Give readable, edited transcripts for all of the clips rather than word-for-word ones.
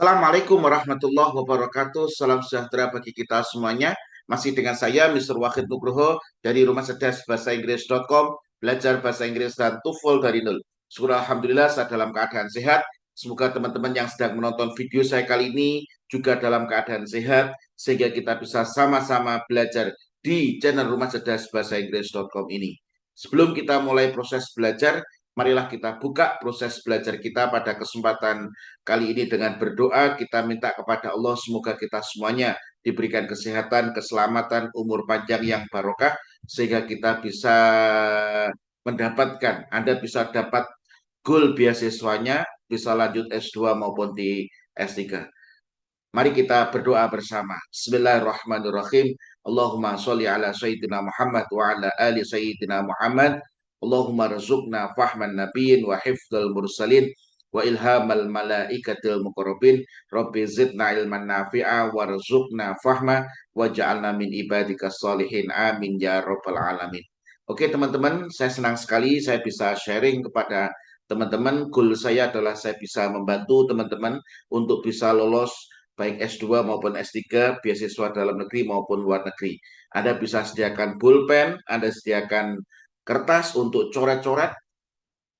Assalamualaikum warahmatullahi wabarakatuh. Salam sejahtera bagi kita semuanya. Masih dengan saya, Mr. Wahid Nugroho, dari Rumah Cerdas Bahasa Inggris.com, belajar bahasa Inggris dan TOEFL dari nol. Syukur Alhamdulillah saya dalam keadaan sehat. Semoga teman-teman yang sedang menonton video saya kali ini juga dalam keadaan sehat, sehingga kita bisa sama-sama belajar di channel Rumah Cerdas Bahasa Inggris.com ini. Sebelum kita mulai proses belajar, marilah kita buka proses belajar kita pada kesempatan kali ini dengan berdoa. Kita minta kepada Allah semoga kita semuanya diberikan kesehatan, keselamatan, umur panjang yang barokah sehingga kita bisa mendapatkan, Anda bisa dapat goal beasiswanya, bisa lanjut S2 maupun di S3. Mari kita berdoa bersama. Bismillahirrahmanirrahim. Allahumma sholli ala sayyidina Muhammad wa ala ali sayyidina Muhammad. Allahumma rizukna fahman nabiyyin wa hifdzal mursalin wa ilhamal malaikatil muqarrabin. Rabbi zidna ilman nafi'a warzuqna fahma waj'alna min ibadika sholihin. Amin ya rabbal alamin. Oke teman-teman, saya senang sekali saya bisa sharing kepada teman-teman. Goal saya adalah saya bisa membantu teman-teman untuk bisa lolos baik S2 maupun S3, beasiswa dalam negeri maupun luar negeri. Anda bisa sediakan pulpen, Anda sediakan kertas untuk coret-coret,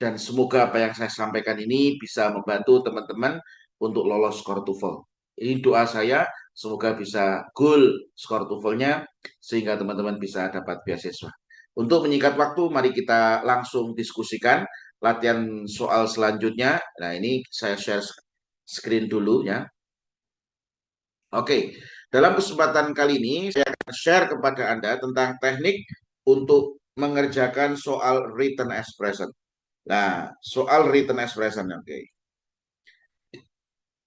dan semoga apa yang saya sampaikan ini bisa membantu teman-teman untuk lolos skor TOEFL. Ini doa saya, semoga bisa goal skor TOEFL-nya, sehingga teman-teman bisa dapat beasiswa. Untuk menyingkat waktu, mari kita langsung diskusikan latihan soal selanjutnya. Nah, ini saya share screen dulu ya. Oke, dalam kesempatan kali ini saya akan share kepada Anda tentang teknik untuk mengerjakan soal written expression. Nah, soal written expression, oke.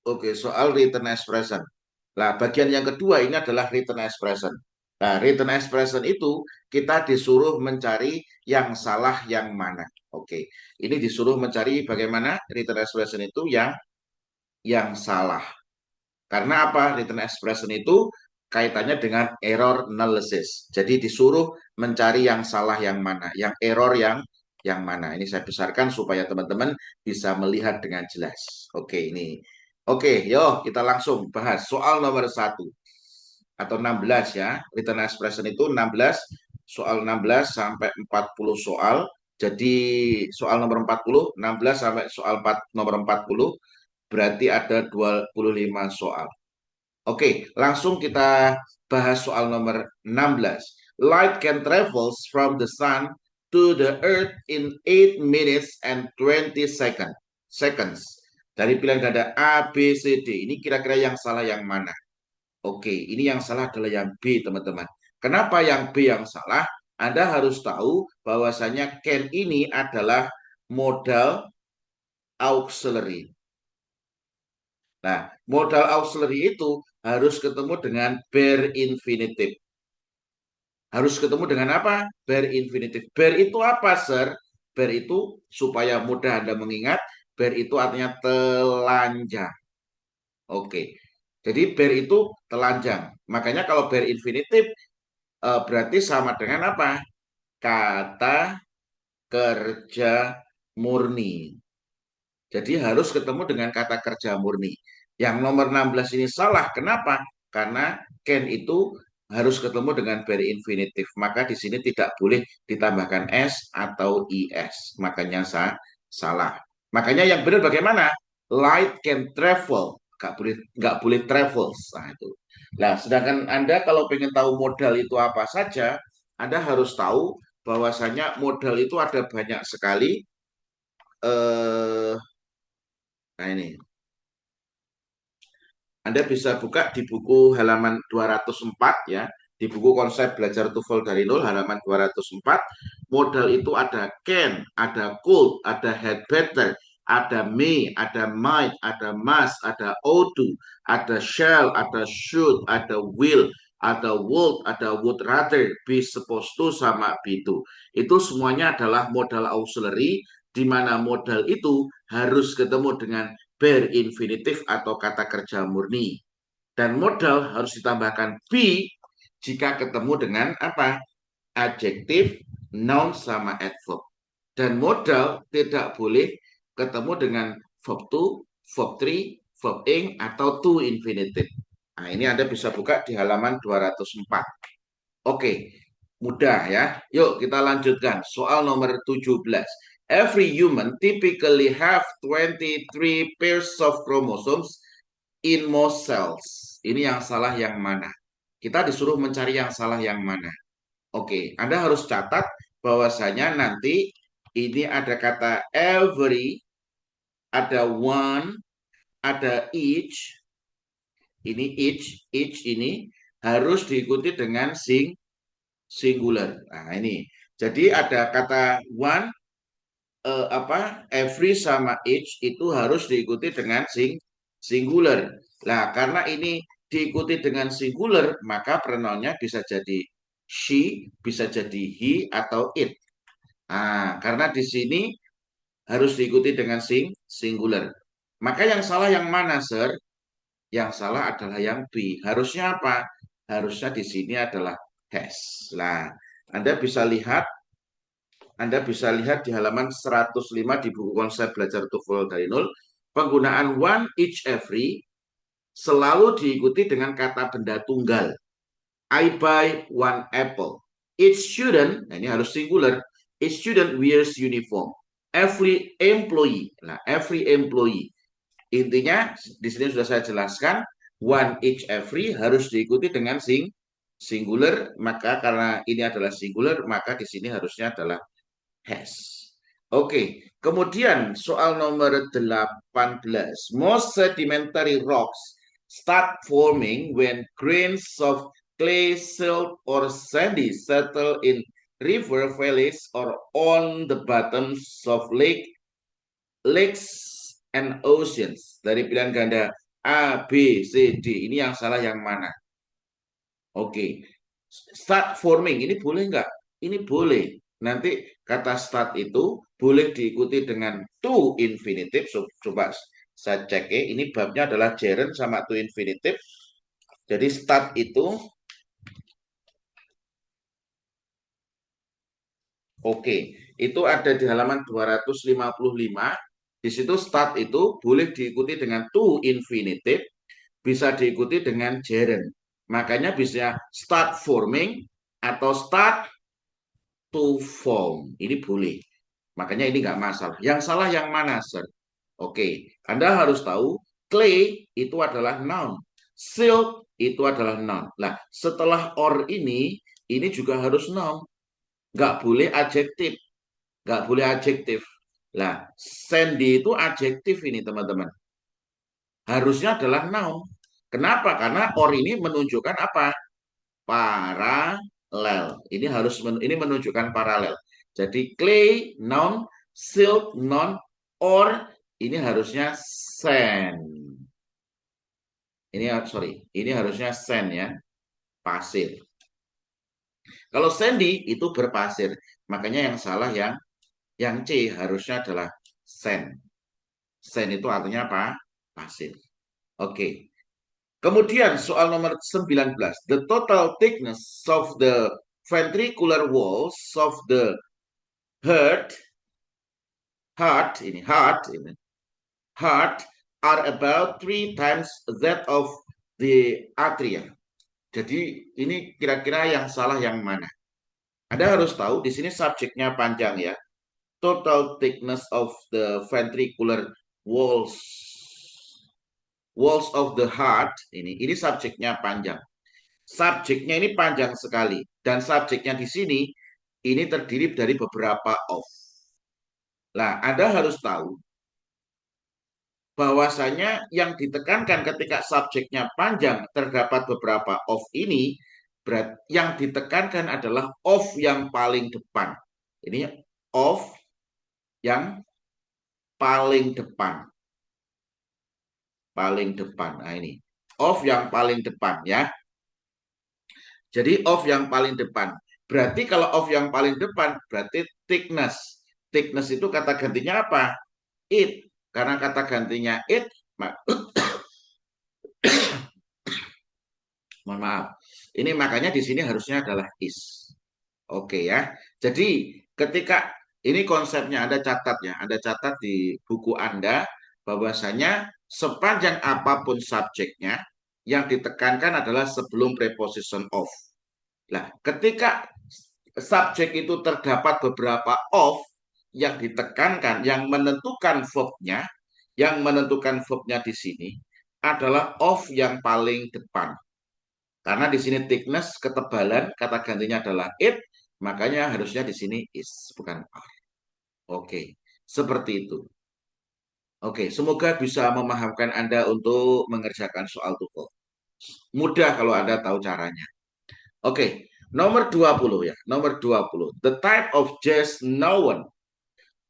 Oke, soal written expression. Nah, bagian yang kedua ini adalah written expression. Nah, written expression itu kita disuruh mencari yang salah yang mana. Oke, ini disuruh mencari bagaimana written expression itu yang salah. Karena apa? Written expression itu kaitannya dengan error analysis. Jadi disuruh mencari yang salah yang mana, yang error yang mana. Ini saya besarkan supaya teman-teman bisa melihat dengan jelas. Oke, ini. Oke, yuk kita langsung bahas soal nomor 1 atau 16 ya. Written expression itu 16, soal 16 sampai 40 soal. Jadi soal nomor 40, 16 sampai soal nomor 40 berarti ada 25 soal. Oke, langsung kita bahas soal nomor 16. Light can travels from the sun to the earth in 8 minutes and 20 seconds. Dari pilihan ganda A, B, C, D. Ini kira-kira yang salah yang mana? Oke, ini yang salah adalah yang B, teman-teman. Kenapa yang B yang salah? Anda harus tahu bahwasanya can ini adalah modal auxiliary. Nah, modal auxiliary itu harus ketemu dengan bare infinitive. Harus ketemu dengan apa? Bare infinitive. Bare itu apa, sir? Bare itu, supaya mudah Anda mengingat, bare itu artinya telanjang. Oke. Jadi bare itu telanjang. Makanya kalau bare infinitive berarti sama dengan apa? Kata kerja murni. Jadi harus ketemu dengan kata kerja murni. Yang nomor 16 ini salah. Kenapa? Karena can itu harus ketemu dengan very infinitive. Maka di sini tidak boleh ditambahkan s atau is. Makanya salah. Makanya yang benar bagaimana? Light can travel. Nggak boleh travels. Nah, itu. Nah, sedangkan Anda kalau pengen tahu modal itu apa saja, Anda harus tahu bahwasanya modal itu ada banyak sekali. Eh, nah ini. Anda bisa buka di buku halaman 204 ya, di buku konsep belajar TOEFL dari nol halaman 204. Modal itu ada can, ada could, ada had better, ada may, ada might, ada must, ada ought to, ada shall, ada should, ada will, ada would, ada would rather, be supposed to, sama be to. Itu semuanya adalah modal auxiliary, di mana modal itu harus ketemu dengan bare infinitif atau kata kerja murni. Dan modal harus ditambahkan be jika ketemu dengan apa? Adjektif, noun, sama adverb. Dan modal tidak boleh ketemu dengan verb to, verb 3, verb ing atau to infinitive. Nah, ini Anda bisa buka di halaman 204. Oke, mudah ya. Yuk kita lanjutkan. Soal nomor 17. Every human typically have 23 pairs of chromosomes in most cells. Ini yang salah yang mana? Kita disuruh mencari yang salah yang mana. Oke, Anda harus catat bahwasanya nanti ini ada kata every, ada one, ada each. Ini each ini harus diikuti dengan singular. Nah, ini. Jadi ada kata one, every sama each itu harus diikuti dengan singular. Nah, karena ini diikuti dengan singular, maka pronounnya bisa jadi she, bisa jadi he atau it. Nah, karena di sini harus diikuti dengan singular. Maka yang salah yang mana, Sir? Yang salah adalah yang B. Harusnya apa? Harusnya di sini adalah has. Nah, Anda bisa lihat di halaman 105 di buku konsep belajar TOEFL dari nol. Penggunaan one, each, every selalu diikuti dengan kata benda tunggal. I buy one apple. Each student, nah ini harus singular. Each student wears uniform. Every employee. Nah, every employee. Intinya di sini sudah saya jelaskan, one, each, every harus diikuti dengan singular, maka karena ini adalah singular, maka di sini harusnya adalah has. Oke, kemudian soal nomor 18. Most sedimentary rocks start forming when grains of clay, silt, or sandy settle in river valleys or on the bottoms of lakes and oceans. Dari pilihan ganda A, B, C, D. Ini yang salah yang mana? Oke. Start forming. Ini boleh nggak? Ini boleh. Nanti kata start itu boleh diikuti dengan to infinitive. Coba saya cek ya. Ini babnya adalah gerund sama to infinitive. Jadi start itu oke. Itu ada di halaman 255. Di situ start itu boleh diikuti dengan to infinitive, bisa diikuti dengan gerund. Makanya bisa start forming atau start to form. Ini boleh. Makanya ini nggak masalah. Yang salah yang mana, Sir? Oke, Anda harus tahu clay itu adalah noun. Silk itu adalah noun. Nah, setelah or ini juga harus noun. Nggak boleh adjektif. Nggak boleh adjektif. Nah, sandy itu adjektif ini, teman-teman. Harusnya adalah noun. Kenapa? Karena or ini menunjukkan apa? Paralel. Ini menunjukkan paralel. Jadi clay noun, silk noun, or ini harusnya sand. Ini harusnya sand ya, pasir. Kalau sandy itu berpasir, makanya yang salah yang C harusnya adalah sand. Sand itu artinya apa? Pasir. Oke. Kemudian soal nomor 19. The total thickness of the ventricular walls of the heart are about 3 times that of the atria. Jadi ini kira-kira yang salah yang mana? Anda harus tahu di sini subjeknya panjang ya. Total thickness of the ventricular walls of the heart ini subjeknya panjang. Subjeknya ini panjang sekali dan subjeknya di sini ini terdiri dari beberapa of. Nah, Anda harus tahu bahwasanya yang ditekankan ketika subjeknya panjang terdapat beberapa of ini, yang ditekankan adalah of yang paling depan. Ini of yang paling depan. Paling depan. Nah, ini of yang paling depan ya. Jadi of yang paling depan. Berarti kalau of yang paling depan berarti thickness. Thickness itu kata gantinya apa? It. Karena kata gantinya it, mohon maaf. Ini makanya di sini harusnya adalah is. Oke ya. Jadi ketika ini konsepnya Anda catat ya, Anda catat di buku Anda bahwasanya sepanjang apapun subjeknya, yang ditekankan adalah sebelum preposition of. Nah, ketika subjek itu terdapat beberapa of yang ditekankan, yang menentukan verbnya di sini adalah of yang paling depan. Karena di sini thickness, ketebalan, kata gantinya adalah it, makanya harusnya di sini is, bukan are. Oke, seperti itu. Oke, semoga bisa memahamkan Anda untuk mengerjakan soal TOEFL. Mudah kalau Anda tahu caranya. Oke, nomor 20 ya. Nomor 20. The type of jazz known.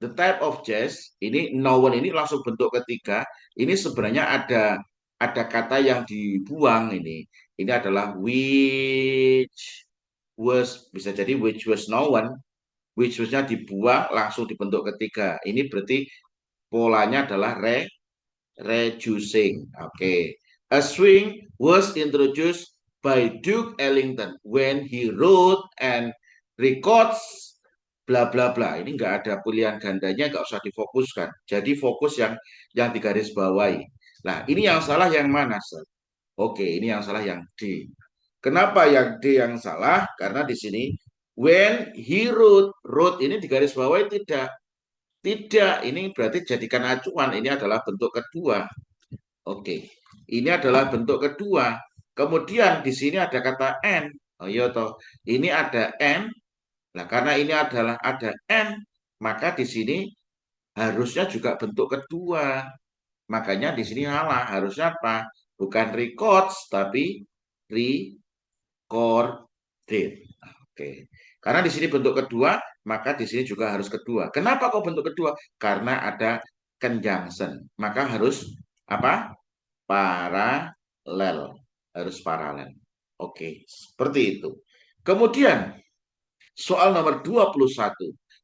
The type of jazz, ini known ini langsung bentuk ketiga. Ini sebenarnya ada kata yang dibuang ini. Ini adalah which was, bisa jadi which was known. Which was-nya dibuang langsung dibentuk ketiga. Ini berarti polanya adalah reducing. Oke. A swing was introduced by Duke Ellington when he wrote and records bla bla bla. Ini nggak ada pilihan gandanya, nggak usah difokuskan. Jadi fokus yang digaris bawahi. Nah, ini yang salah yang mana, Sir? Oke, ini yang salah yang D. Kenapa yang D yang salah? Karena di sini when he wrote ini digaris bawahi tidak. Tidak, ini berarti jadikan acuan. Ini adalah bentuk kedua. Oke, ini adalah bentuk kedua. Kemudian di sini ada kata N. Oh iya toh, ini ada N. Nah, karena ini adalah ada N, maka di sini harusnya juga bentuk kedua. Makanya di sini salah. Harusnya apa? Bukan records, tapi recorded. Oke. Karena di sini bentuk kedua, maka di sini juga harus kedua. Kenapa kok bentuk kedua? Karena ada conjunction. Maka harus apa? Paralel. Harus paralel. Oke, seperti itu. Kemudian, soal nomor 21.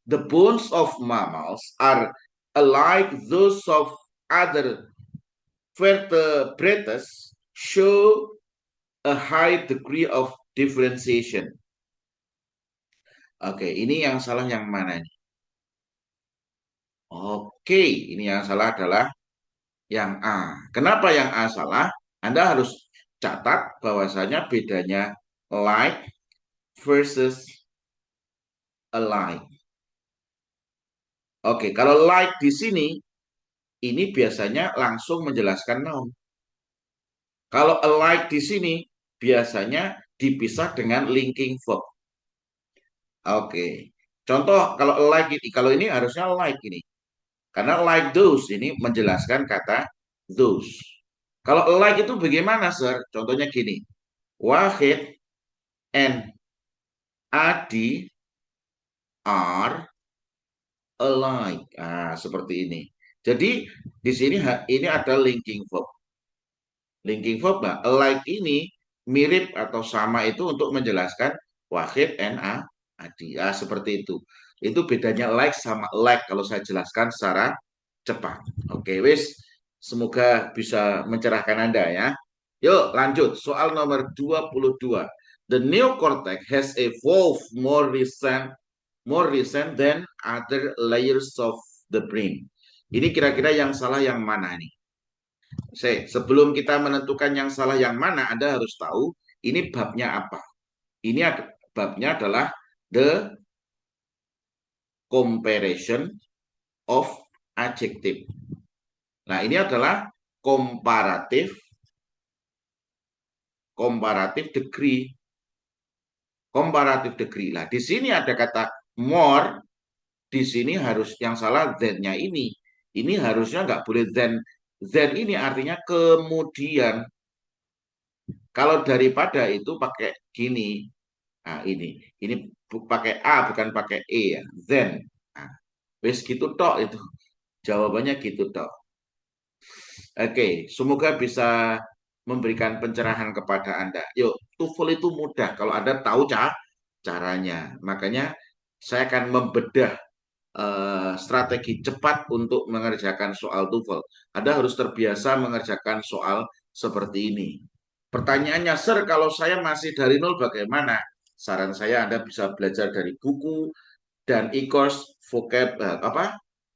The bones of mammals are alike those of other vertebrates, show a high degree of differentiation. Oke, ini yang salah yang mana nih? Oke, ini yang salah adalah yang A. Kenapa yang A salah? Anda harus catat bahwasanya bedanya like versus alike. Oke, kalau like di sini, ini biasanya langsung menjelaskan noun. Kalau alike di sini, biasanya dipisah dengan linking verb. Oke, contoh kalau alike ini, kalau ini harusnya like ini. Karena like those ini menjelaskan kata those. Kalau like itu bagaimana, Sir? Contohnya gini. Wahid and Adi are alike. Ah, seperti ini. Jadi di sini ini ada linking verb. Linking verb, nah, alike ini mirip atau sama itu untuk menjelaskan Wahid and Adi. Ah, seperti itu. Itu bedanya like sama like kalau saya jelaskan secara cepat. Oke, wis. Semoga bisa mencerahkan Anda ya. Yuk, lanjut. Soal nomor 22. The neocortex has evolved more recent than other layers of the brain. Ini kira-kira yang salah yang mana nih? Sebelum kita menentukan yang salah yang mana, Anda harus tahu ini babnya apa. Ini babnya adalah the comparison of adjective. Nah, ini adalah komparatif degree. Komparatif degree. Nah, di sini ada kata more, di sini harus yang salah than-nya ini. Ini harusnya nggak boleh than. Than ini artinya kemudian. Kalau daripada itu pakai gini. Nah, ini pakai A bukan pakai E ya. Then. Nah, wes gitu tok itu. Jawabannya gitu tok. Oke, semoga bisa memberikan pencerahan kepada Anda. Yuk, TOEFL itu mudah kalau Anda tahu caranya. Makanya saya akan membedah strategi cepat untuk mengerjakan soal TOEFL. Anda harus terbiasa mengerjakan soal seperti ini. Pertanyaannya, Sir, kalau saya masih dari nol bagaimana? Saran saya Anda bisa belajar dari buku dan e-course vocab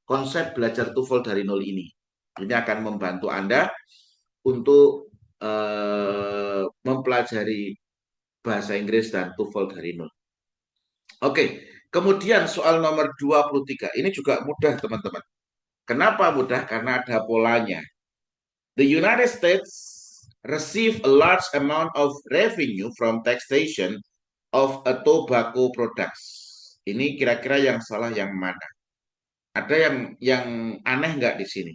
konsep belajar TOEFL dari nol ini. Ini akan membantu Anda untuk mempelajari bahasa Inggris dan TOEFL dari nol. Oke, kemudian soal nomor 23. Ini juga mudah, teman-teman. Kenapa mudah? Karena ada polanya. The United States receive a large amount of revenue from taxation of a tobacco products. Ini kira-kira yang salah yang mana? Ada yang aneh nggak di sini?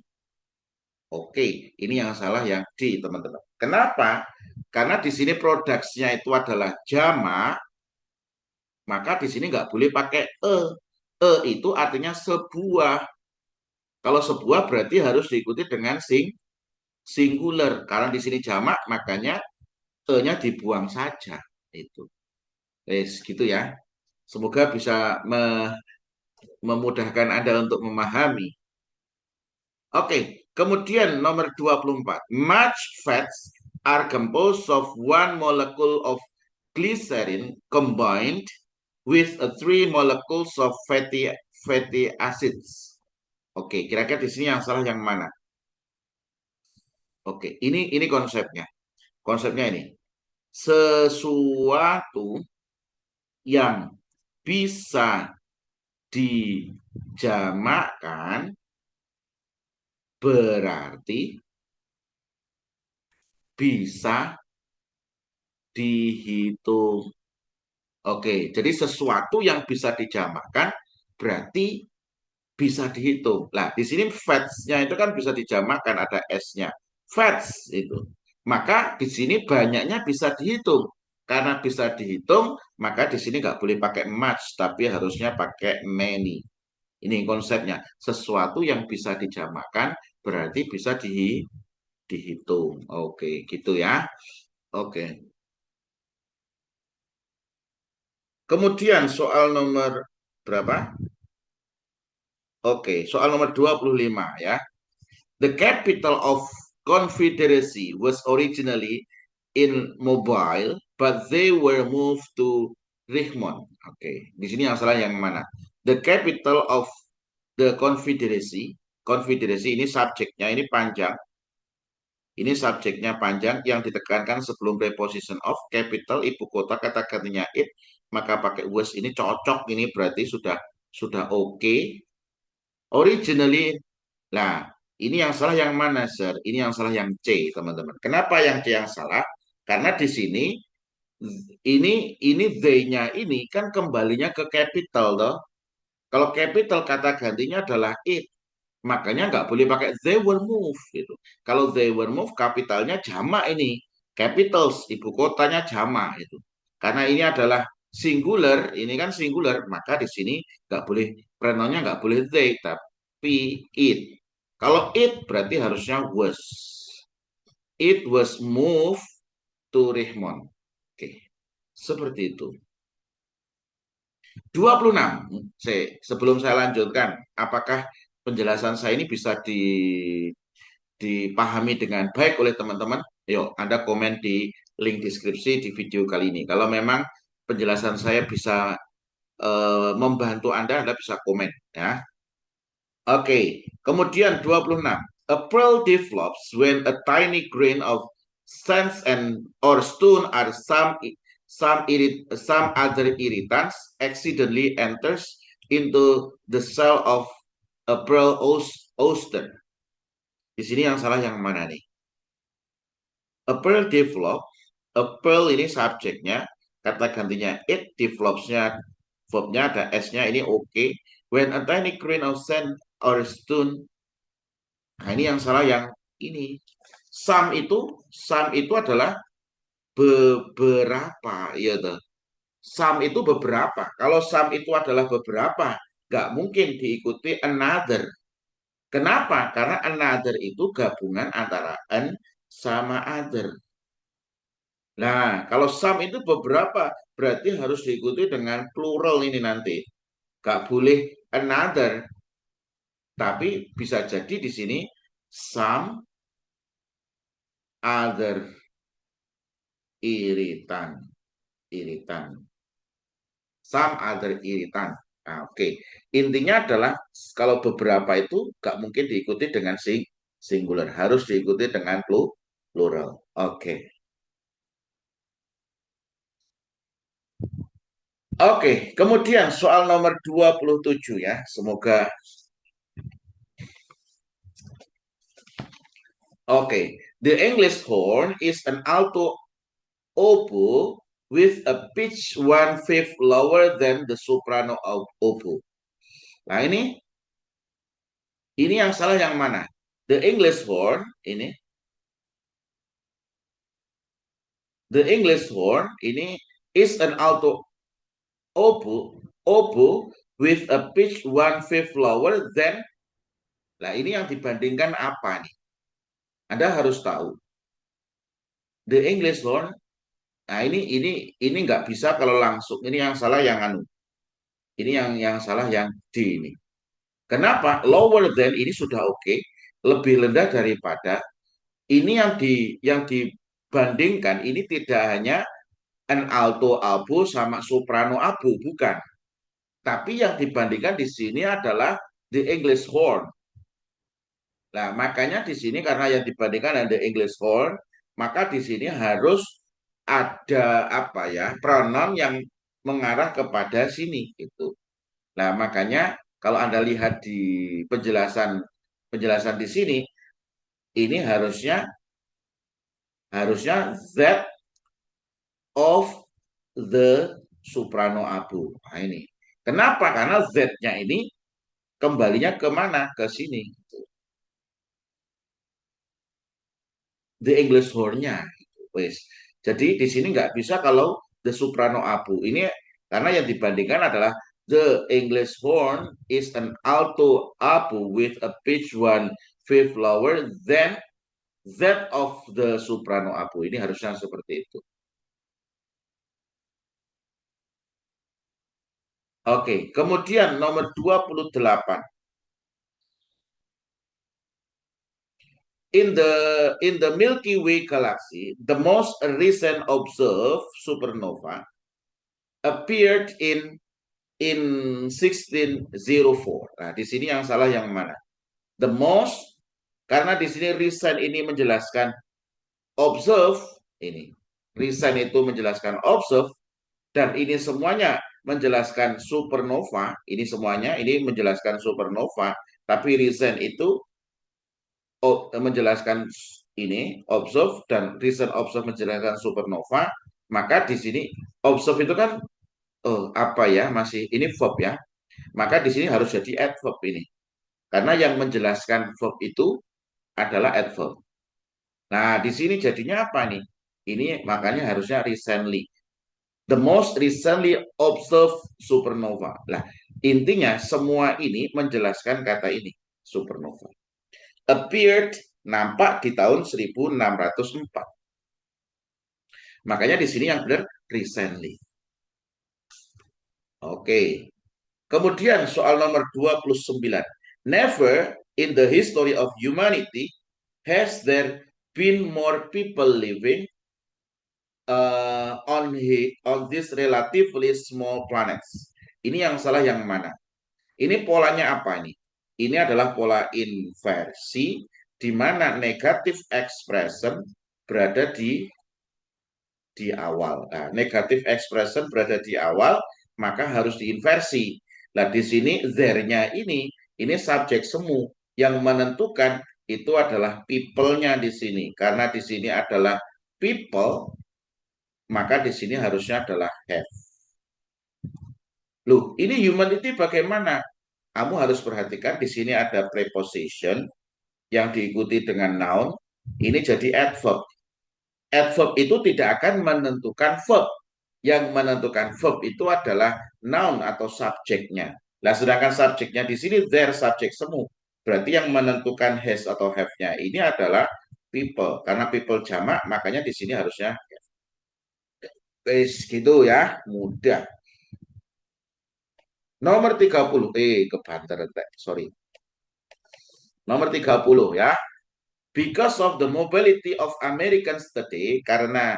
Oke, ini yang salah yang D, teman-teman. Kenapa? Karena di sini produksinya itu adalah jamak, maka di sini nggak boleh pakai e. E itu artinya sebuah. Kalau sebuah berarti harus diikuti dengan singular. Karena di sini jamak, makanya e-nya dibuang saja. Itu. Gitu ya. Semoga bisa memudahkan Anda untuk memahami. Oke, kemudian nomor 24. Much fats are composed of one molecule of glycerin combined with a three molecules of fatty acids. Oke, kira-kira di sini yang salah yang mana? Oke, ini konsepnya. Konsepnya ini. Sesuatu yang bisa dijamakkan berarti bisa dihitung. Oke, jadi sesuatu yang bisa dijamakkan berarti bisa dihitung. Nah, di sini fats-nya itu kan bisa dijamakkan, ada S-nya. Fats itu. Maka di sini banyaknya bisa dihitung. Karena bisa dihitung, maka di sini nggak boleh pakai much, tapi harusnya pakai many. Ini konsepnya. Sesuatu yang bisa dijamakkan berarti bisa dihitung. Oke, gitu ya. Oke. Kemudian soal nomor berapa? Oke, soal nomor 25 ya. The capital of Confederacy was originally in Mobile, but they were moved to Richmond. Oke, di sini yang salah yang mana? The capital of the Confederacy. Confederacy ini subjeknya ini panjang. Ini subjeknya panjang yang ditekankan sebelum preposition of capital ibu kota kata gantinya it, maka pakai was ini cocok, ini berarti sudah oke. Originally, nah ini yang salah yang mana, sir? Ini yang salah yang C, teman-teman. Kenapa yang C yang salah? Karena di sini ini they-nya ini kan kembalinya ke capital toh. Kalau capital kata gantinya adalah it, makanya nggak boleh pakai they were moved gitu. Kalau they were moved, kapitalnya jamak ini. Capitals, ibu kotanya jamak itu. Karena ini adalah singular, ini kan singular, maka di sini nggak boleh, pronounnya nggak boleh they, tapi it. Kalau it berarti harusnya was. It was moved to Richmond. Oke, seperti itu. 26. Sebelum saya lanjutkan, apakah penjelasan saya ini bisa dipahami dengan baik oleh teman-teman? Yuk, Anda komen di link deskripsi di video kali ini. Kalau memang penjelasan saya bisa membantu Anda, Anda bisa komen ya. Oke, kemudian 26. A pearl develops when a tiny grain of sand and or stone or some other irritants accidentally enters into the cell of a pearl oyster. Di sini yang salah yang mana nih? A pearl develop, a pearl ini subjeknya, kata gantinya it, developsnya, verbnya ada s-nya, ini oke. When a tiny grain of sand or stone, nah ini yang salah yang ini. Some itu adalah beberapa, ya tuh. Some itu beberapa. Kalau some itu adalah beberapa, nggak mungkin diikuti another. Kenapa? Karena another itu gabungan antara an sama other. Nah, kalau some itu beberapa, berarti harus diikuti dengan plural ini nanti. Gak boleh another, tapi bisa jadi di sini some other iritan, iritan, some other iritan. Nah, oke. Intinya adalah kalau beberapa itu gak mungkin diikuti dengan singular. Harus diikuti dengan plural. Oke. Oke, kemudian soal nomor 27 ya. Semoga oke. The English horn is an alto oboe with a pitch 1/5 lower than the soprano oboe. Nah, ini yang salah yang mana? The English horn ini The English horn ini is an alto oboe with a pitch 1/5 lower than. Nah, ini yang dibandingkan apa nih? Anda harus tahu. The English horn. Nah, ini nggak bisa kalau langsung. Ini yang salah yang anu. Ini yang salah yang D ini. Kenapa? Lower than ini sudah oke, lebih rendah daripada. Ini yang dibandingkan ini tidak hanya an alto abu sama soprano abu, bukan. Tapi yang dibandingkan di sini adalah the English horn. Nah, makanya di sini karena yang dibandingkan dengan the English horn, maka di sini harus ada apa ya, pronoun yang mengarah kepada sini itu. Nah, makanya kalau Anda lihat di penjelasan penjelasan di sini, ini harusnya that of the soprano abu. Nah, ini. Kenapa? Karena Z-nya ini kembalinya ke mana? Ke sini. The English horn-nya. Wes. Jadi di sini nggak bisa kalau the soprano abu. Ini karena yang dibandingkan adalah the English horn is an alto abu with a pitch 1/5 lower than that of the soprano abu. Ini harusnya seperti itu. Oke, kemudian nomor 28. In the Milky Way galaxy, the most recent observed supernova appeared in 1604. Nah, di sini yang salah yang mana? The most, karena di sini recent ini menjelaskan observe ini. Recent itu menjelaskan observe dan ini semuanya menjelaskan supernova. Ini semuanya ini menjelaskan supernova, tapi recent itu menjelaskan ini observe dan recent observe menjelaskan supernova. Maka di sini observe itu kan apa ya, masih ini verb ya, maka di sini harus jadi adverb ini karena yang menjelaskan verb itu adalah adverb. Nah, di sini jadinya apa nih? Ini makanya harusnya recently, the most recently observed supernova. Nah, intinya semua ini menjelaskan kata ini supernova appeared, nampak di tahun 1604. Makanya di sini yang benar recently. Oke. Kemudian soal nomor 29. Never in the history of humanity has there been more people living on this relatively small planets. Ini yang salah yang mana? Ini polanya apa ini? Ini adalah pola inversi di mana negatif expression berada di awal. Nah, negatif expression berada di awal, maka harus diinversi. Nah, di sini there-nya ini subjek semu yang menentukan itu adalah people-nya di sini. Karena di sini adalah people, maka di sini harusnya adalah have. Loh, ini humanity bagaimana? Kamu harus perhatikan di sini ada preposition yang diikuti dengan noun. Ini jadi adverb. Adverb itu tidak akan menentukan verb. Yang menentukan verb itu adalah noun atau subjeknya. Nah, sedangkan subjeknya di sini their subjek semu. Berarti yang menentukan has atau have-nya ini adalah people. Karena people jamak, makanya di sini harusnya gitu ya, mudah. Nomor 30, kebanter, sorry. Nomor 30 ya. Because of the mobility of Americans today, karena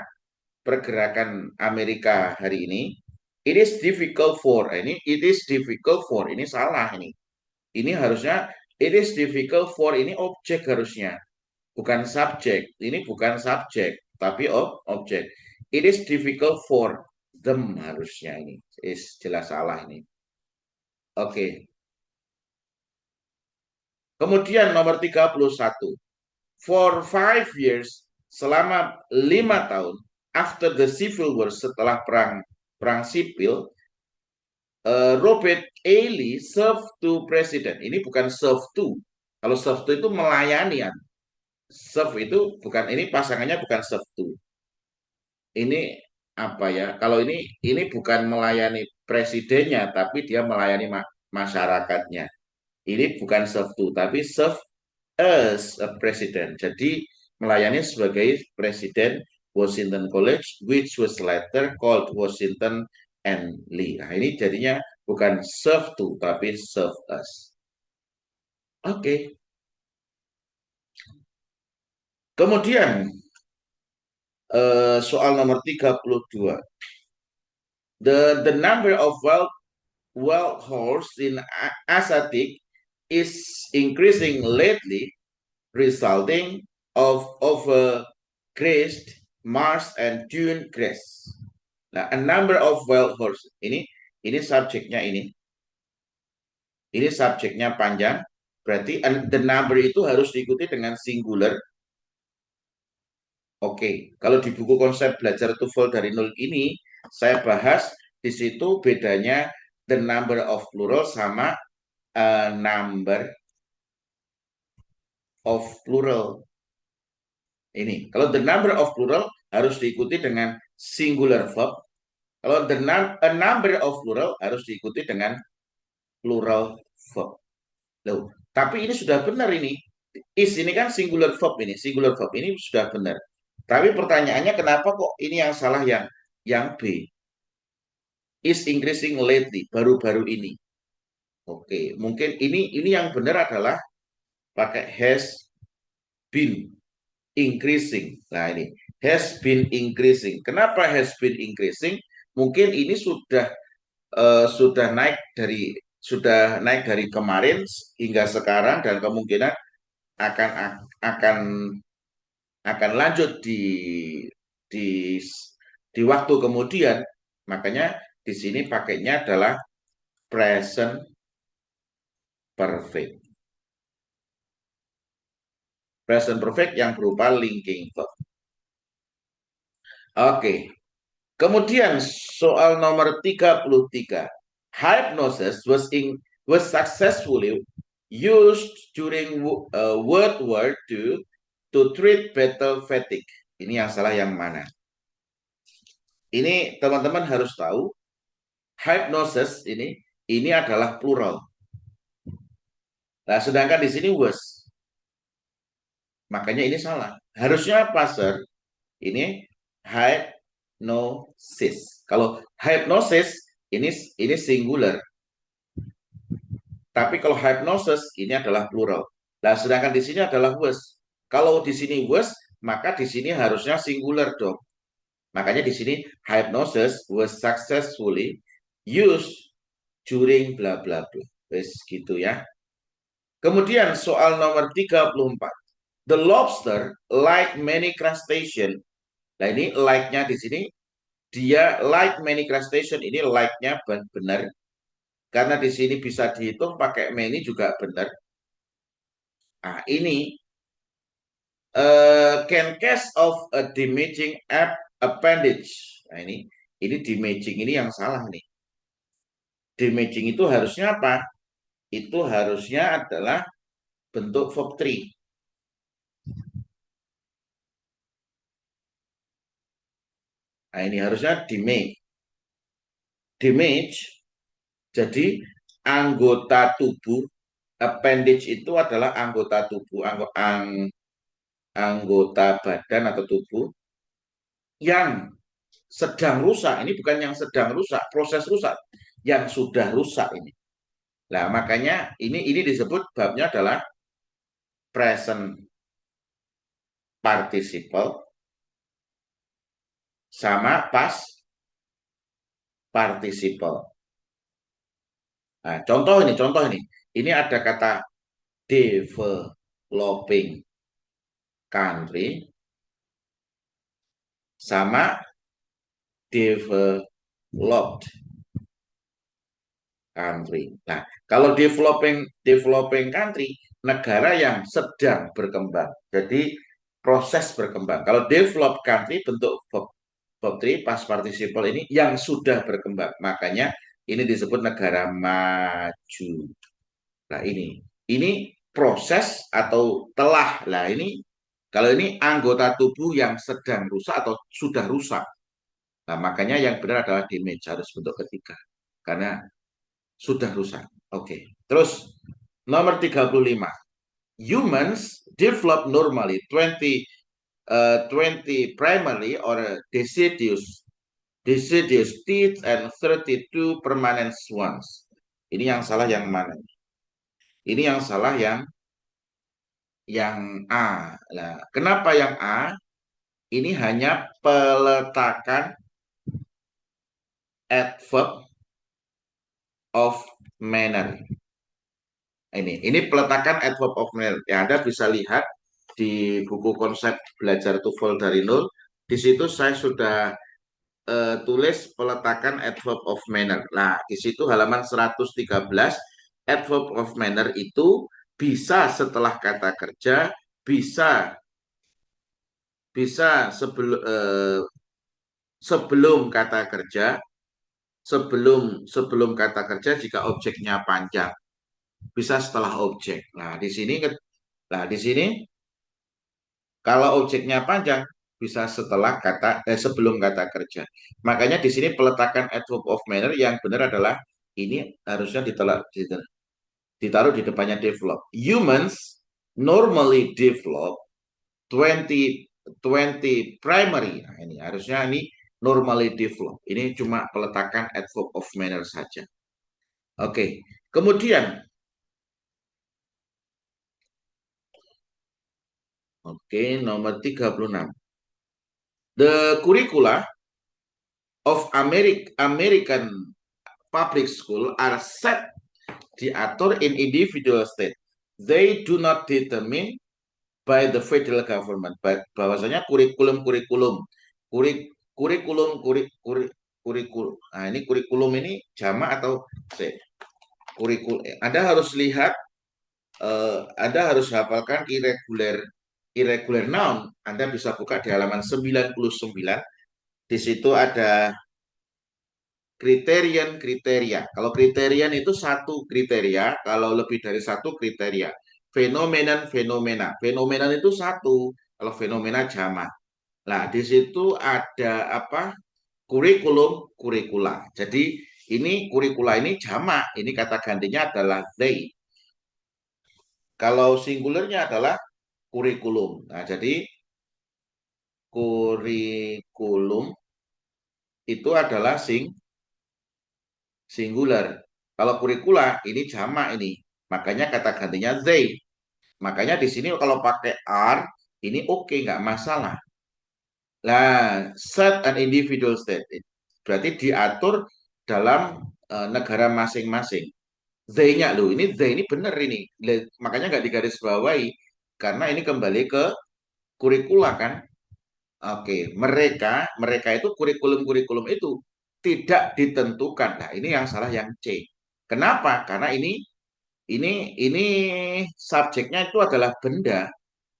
pergerakan Amerika hari ini, it is difficult for, ini salah ini. Ini harusnya It is difficult for ini objek harusnya, bukan subjek. Ini bukan subjek, tapi objek. It is difficult for them harusnya ini. Jelas salah ini. Oke. Kemudian nomor 31. For 5 years, selama 5 tahun, after the Civil War, setelah perang sipil, Robert E. Lee serve to president. Ini bukan serve to. Kalau serve to itu melayani. Serve itu bukan, ini pasangannya bukan serve to. Ini apa ya? Kalau ini bukan melayani presidennya, tapi dia melayani masyarakatnya. Ini bukan serve to, tapi serve as a president. Jadi melayani sebagai presiden Washington College, which was later called Washington and Lee. Nah, ini jadinya bukan serve to, tapi serve us. Oke. Kemudian soal nomor 32. The number of wild horse in Asiatic is increasing lately, resulting of grazed marsh and dune grass. Nah, a number of wild horse ini subjeknya ini subjeknya panjang, berarti the number itu harus diikuti dengan singular. Oke, kalau di buku konsep belajar TOEFL dari nol ini saya bahas di situ bedanya the number of plural sama number of plural. Ini kalau the number of plural harus diikuti dengan singular verb. Kalau a number of plural harus diikuti dengan plural verb. Loh, tapi ini sudah benar ini. Is ini kan singular verb ini. Singular verb ini sudah benar. Tapi pertanyaannya kenapa kok ini yang salah yang B? Is increasing lately, baru-baru ini. Oke, mungkin ini yang benar adalah pakai has been increasing. Nah, ini has been increasing. Kenapa has been increasing? Mungkin ini sudah naik dari kemarin hingga sekarang dan kemungkinan akan lanjut di di waktu kemudian. Makanya di sini pakainya adalah present perfect. Present perfect yang berupa linking verb. Oke. Kemudian soal nomor 33. Hypnosis was successfully used during World War II to treat battle fatigue. Ini yang salah yang mana? Ini teman-teman harus tahu, hypnosis ini adalah plural. Nah, sedangkan di sini was. Makanya ini salah. Harusnya apa, Sir? Ini hypnosis. Kalau hypnosis ini singular. Tapi kalau hypnosis ini adalah plural. Nah, sedangkan di sini adalah was. Kalau di sini was, maka di sini harusnya singular dong. Makanya di sini hypnosis was successfully used during bla bla bla. Wes gitu ya. Kemudian soal nomor 34. The lobster like many crustacean. Nah, ini like-nya di sini dia like many crustacean, ini like-nya benar. Karena di sini bisa dihitung pakai many juga benar. Nah, ini can case of a damaging appendage. Nah, ini damaging ini yang salah nih. Damaging itu harusnya apa? Itu harusnya adalah bentuk verb 3. Nah, ini harusnya damage. Damage, jadi anggota tubuh, appendage itu adalah anggota tubuh, anggota badan atau tubuh yang sedang rusak. Ini bukan yang sedang rusak, proses rusak, yang sudah rusak ini. Nah, makanya ini disebut babnya adalah present participle sama past participle. Nah, contoh ini. Ini ada kata developing country sama developed country. Nah, kalau developing country, negara yang sedang berkembang. Jadi proses berkembang. Kalau developed country bentuk verb 3 past participle ini yang sudah berkembang. Makanya ini disebut negara maju. Nah, ini proses atau telah. Nah, ini kalau ini anggota tubuh yang sedang rusak atau sudah rusak. Nah, makanya yang benar adalah damage harus bentuk ketiga. Karena sudah rusak. Oke. Terus nomor 35. Humans develop normally 20 primary or deciduous teeth and 32 permanent ones. Ini yang salah yang mana? Ini yang salah yang A. Nah, kenapa yang A? Ini hanya peletakan adverb of manner. Ini peletakan adverb of manner. Ya, Anda bisa lihat di buku konsep belajar TOEFL dari nol. Di situ saya sudah tulis peletakan adverb of manner. Nah, di situ halaman 113, adverb of manner itu bisa setelah kata kerja, bisa sebelum kata kerja, sebelum kata kerja jika objeknya panjang, bisa setelah objek. Nah, di sini kalau objeknya panjang bisa sebelum kata kerja. Makanya di sini peletakan adverb of manner yang benar adalah ini harusnya ditaruh di depannya develop. Humans normally develop 20 primary. Nah, ini harusnya ini normally develop. Ini cuma peletakan adverb of manner saja. Oke. Kemudian nomor 36. The curricula of American public school are set diatur in individual state. They do not determine by the federal government. Bahwasanya kurikulum. Nah, ini kurikulum ini jamak atau kurikulum. Anda harus lihat, Anda harus hafalkan irregular noun. Anda bisa buka di halaman 99. Di situ ada kriteria. Kalau kriterian itu satu kriteria, kalau lebih dari satu kriteria. Fenomena. Fenomena itu satu, kalau fenomena jamak. Nah, di situ ada apa? Kurikula. Jadi ini kurikula ini jamak, ini kata gantinya adalah they. Kalau singularnya adalah kurikulum. Nah, jadi kurikulum itu adalah singular. Kalau kurikula ini jamak ini. Makanya kata gantinya they. Makanya di sini kalau pakai are ini oke, nggak masalah. Nah, set an individual state berarti diatur dalam negara masing-masing. They-nya loh, ini benar ini. Makanya nggak digaris bawahi karena ini kembali ke kurikula kan. Oke, mereka itu kurikulum itu tidak ditentukan. Nah, ini yang salah yang C. Kenapa? Karena ini subjeknya itu adalah benda.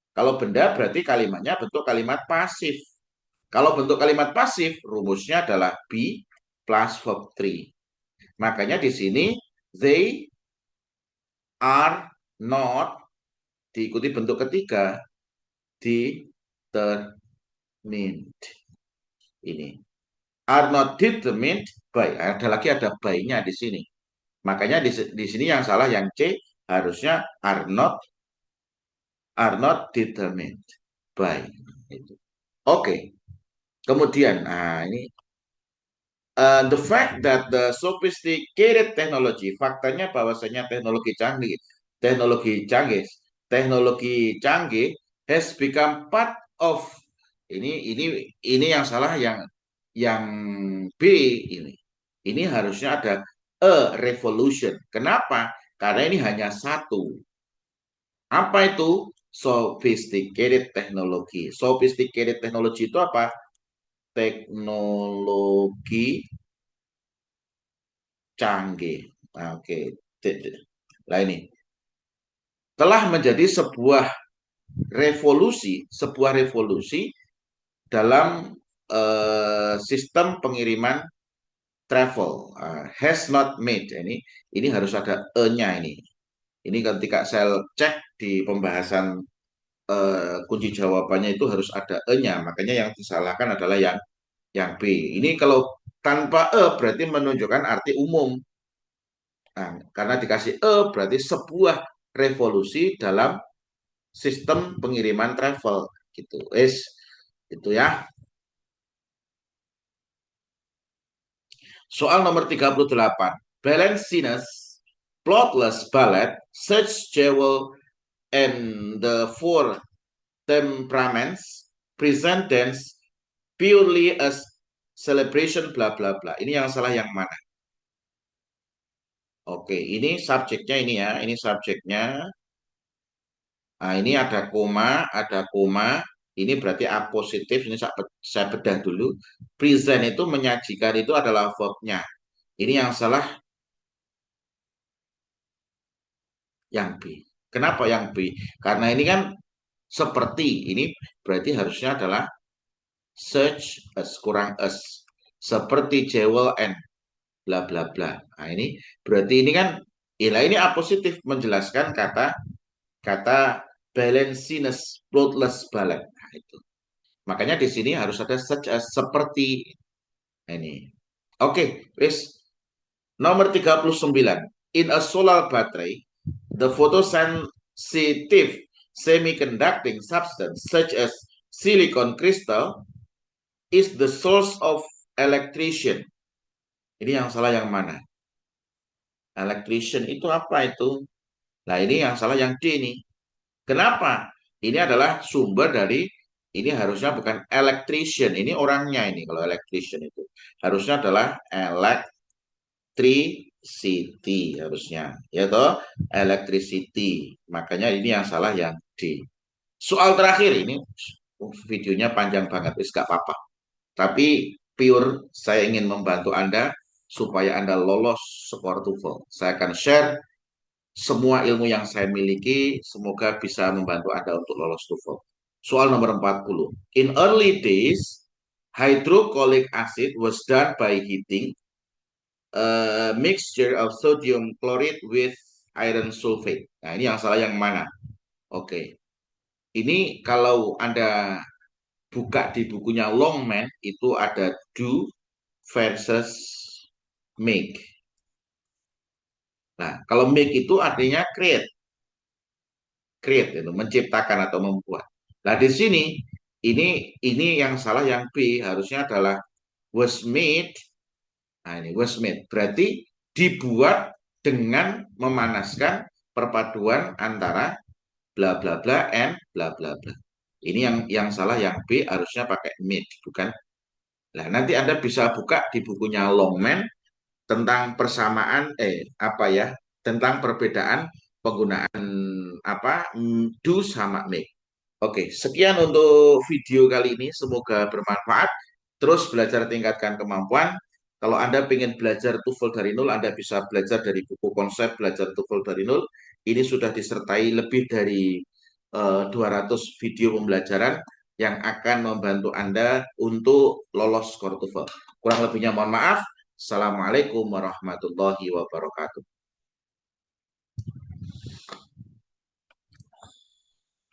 Kalau benda berarti kalimatnya bentuk kalimat pasif. Kalau bentuk kalimat pasif, rumusnya adalah be plus verb 3. Makanya di sini they are not diikuti bentuk ketiga determined. Ini are not determined by. Ada by-nya di sini. Makanya di sini yang salah yang C harusnya are not determined by. Oke. Kemudian, nah ini the fact that the sophisticated technology, faktanya bahwasanya teknologi canggih has become part of. Ini yang salah yang B ini. Ini harusnya ada a revolution. Kenapa? Karena ini hanya satu. Apa itu sophisticated technology? Sophisticated technology itu apa? Teknologi canggih. Nah, oke. Nah ini telah menjadi sebuah revolusi dalam sistem pengiriman travel. Has not made. Ini harus ada e-nya ini. Ini ketika saya cek di pembahasan kunci jawabannya itu harus ada e-nya. Makanya yang disalahkan adalah yang B. Ini kalau tanpa e berarti menunjukkan arti umum. Nah, karena dikasih e berarti sebuah revolusi dalam sistem pengiriman travel gitu. Itu ya. Soal nomor 38. Balencinas plotless ballet such jewel and the four temperaments present dance purely as celebration bla bla bla. Ini yang salah yang mana? Oke, ini subjeknya ini ya, ini subjeknya. Nah, ini ada koma. Ini berarti A positif. Ini saya bedah dulu. Present itu menyajikan itu adalah verbnya. Ini yang salah yang B. Kenapa yang B? Karena ini kan seperti. Ini berarti harusnya adalah such as kurang as. Seperti jewel and bla bla bla. Nah, ini berarti ini kan ini A positif menjelaskan kata kata Balencinas bloodless ballet. Nah, itu. Makanya di sini harus ada such as seperti ini. Oke, wis. Nomor 39. In a solar battery, the photosensitive semiconducting substance such as silicon crystal is the source of electrician. Ini yang salah yang mana? Electrician itu apa itu? Nah, ini yang salah yang D nih. Kenapa? Ini adalah sumber dari ini harusnya bukan electrician, ini orangnya ini kalau electrician itu. Harusnya adalah electricity harusnya, ya toh, electricity. Makanya ini yang salah yang D. Soal terakhir ini videonya panjang banget, wis gak apa-apa. Tapi pure saya ingin membantu Anda supaya Anda lolos skor TOEFL. Saya akan share semua ilmu yang saya miliki, semoga bisa membantu Anda untuk lolos TOEFL. Soal nomor 40. In early days, hydrochloric acid was done by heating a mixture of sodium chloride with iron sulfate. Nah, ini yang salah yang mana? Oke. Ini kalau Anda buka di bukunya Longman, itu ada do versus make. Nah, kalau make itu artinya create itu menciptakan atau membuat. Nah, di sini ini yang salah yang B harusnya adalah was made. Nah, ini was made berarti dibuat dengan memanaskan perpaduan antara bla bla bla and bla bla bla. Ini yang salah yang B harusnya pakai made bukan. Nah, nanti Anda bisa buka di bukunya Longman tentang persamaan apa ya tentang perbedaan penggunaan apa do sama make. Oke, sekian untuk video kali ini. Semoga bermanfaat. Terus belajar tingkatkan kemampuan. Kalau Anda ingin belajar TOEFL dari nol, Anda bisa belajar dari buku konsep belajar TOEFL dari nol. Ini sudah disertai lebih dari 200 video pembelajaran yang akan membantu Anda untuk lolos skor TOEFL. Kurang lebihnya mohon maaf. Assalamualaikum warahmatullahi wabarakatuh.